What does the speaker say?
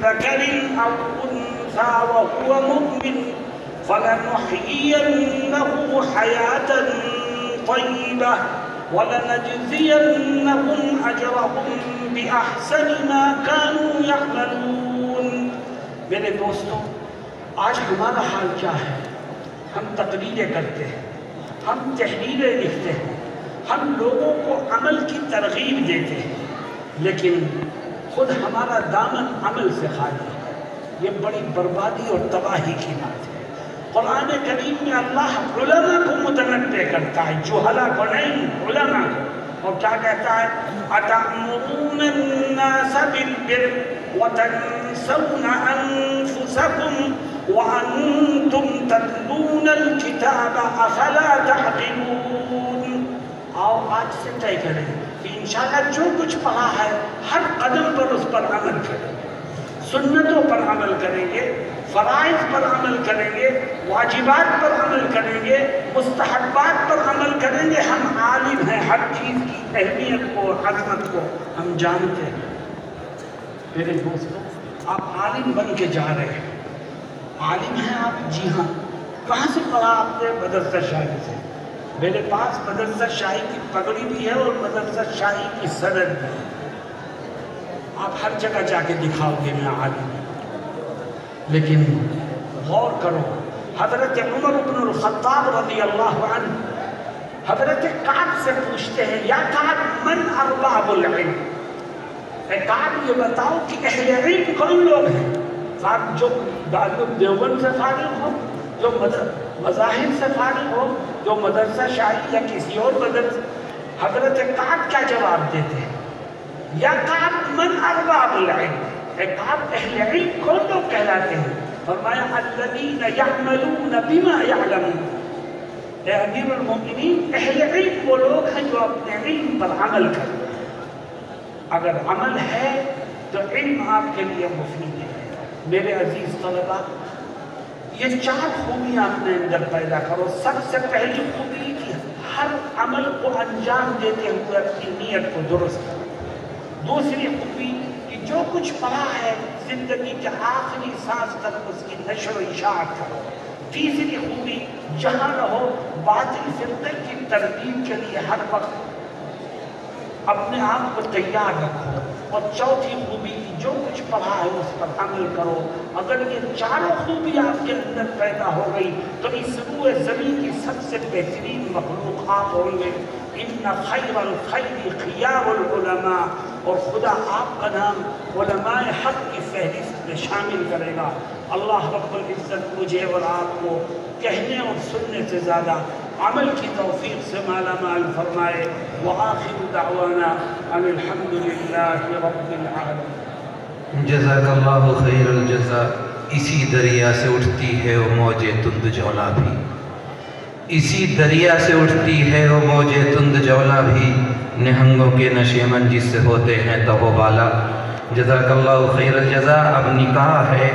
ذكر أو أنثى وهو مؤمن فلنحيينه حياة طيبة ولنجزينهم أجرهم بأحسن ما كانوا يعملون۔ میرے دوستوں، آج ہمارا حال کیا ہے؟ ہم تقریریں کرتے ہیں، ہم تحریریں لکھتے ہیں، ہم لوگوں کو عمل کی ترغیب دیتے ہیں، لیکن خود ہمارا دامن عمل سے خالی ہے۔ یہ بڑی بربادی اور تباہی کی بات ہے۔ قرآن کریم میں اللہ علماء کو متنبع کرتا ہے، جہلا کو نہیں، علماء کو، اور کیا کہتا ہے؟ أَتَأْمُرُونَ النَّاسَ بِالْبِرِّ وَتَنْسَوْنَ أَنفُسَكُمْ وَأَنْتُمْ تَتْلُونَ الْكِتَابَ أَفَلَا تَعْقِلُونَ۔ آؤ آج سے طے کریں کہ انشاءاللہ جو کچھ پڑھا ہے ہر قدم پر اس پر عمل کریں گے، سنتوں پر عمل کریں گے، فرائض پر عمل کریں گے، واجبات پر عمل کریں گے، مستحبات پر عمل کریں گے۔ ہم عالم ہیں، ہر چیز کی اہمیت کو اور عظمت کو ہم جانتے ہیں۔ میرے دوستوں، آپ عالم بن کے جا رہے ہیں، عالم ہیں آپ؟ جی ہاں۔ کہاں سے پڑھا آپ نے؟ مدرسہ شاہی سے۔ میرے پاس مدرسہ شاہی کی پگڑی بھی ہے اور مدرسہ شاہی کی سند بھی ہے۔ آپ ہر جگہ جا کے دکھاؤ گے میں عالم ہوں، لیکن غور کرو، حضرت عمر بن الخطاب رضی اللہ عنہ حضرت کعب سے پوچھتے ہیں، یا کعب من ارباب العلم؟ اے کعب یہ بتاؤ کہ اہل علم کون لوگ ہیں؟ جو دیوبند سے فارغ ہو، جو مذاہب سے فارغ ہو، جو مدرسہ شاہی یا کسی اور مدرسہ۔ حضرت کعب کیا جواب دیتے ہیں؟ یا کعب من ارباب العلم؟ اے کعب اہل علم کون لوگ کہلاتے ہیں؟ فرمایا الذین یعملون بما یعلمون۔ اے امیر المومنین، اہل علم وہ لوگ ہیں جو اپنے علم پر عمل کرتے ہیں۔ اگر عمل ہے تو علم آپ کے لیے مفید ہے۔ میرے عزیز طلباء، یہ 4 خوبیاں اپنے اندر پیدا کرو۔ سب سے پہلی خوبی کہ ہر عمل کو انجام دیتے ہوئے اپنی نیت کو درست کرو۔ دوسری خوبی کہ جو کچھ پڑھا ہے زندگی کے آخری سانس تک اس کی نشر و اشاعت کرو۔ تیسری خوبی جہاں رہو باطل فرقے کی تربیت کے لیے ہر وقت اپنے آپ کو تیار رکھو۔ اور چوتھی خوبی کی جو کچھ پڑھا ہے اس پر عمل کرو۔ اگر یہ 4 خوبی آپ کے اندر پیدا ہو گئی تو اس روئے زمین کی سب سے بہترین مخلوق آپ ہوں گے۔ ان خیر الخیر خیار العلماء، اور خدا آپ کا نام علماء حق کی فہرست میں شامل کرے گا۔ اللہ رب العزت مجھے اور آپ کو کہنے اور سننے سے زیادہ عمل کی توفیق سے مالا مال فرمائے۔ وآخر دعوانا ان الحمد للہ رب العالمین۔ جزاک اللہ خیر الجزا۔ اسی دریا سے اٹھتی ہے وہ موج تند جولا بھی، اسی دریا سے اٹھتی ہے وہ موج تند جولا بھی، نہنگوں کے نشے من جس سے ہوتے ہیں تو وہ بالا۔ جزاک اللہ خیر الجزا۔ اب نکاح ہے،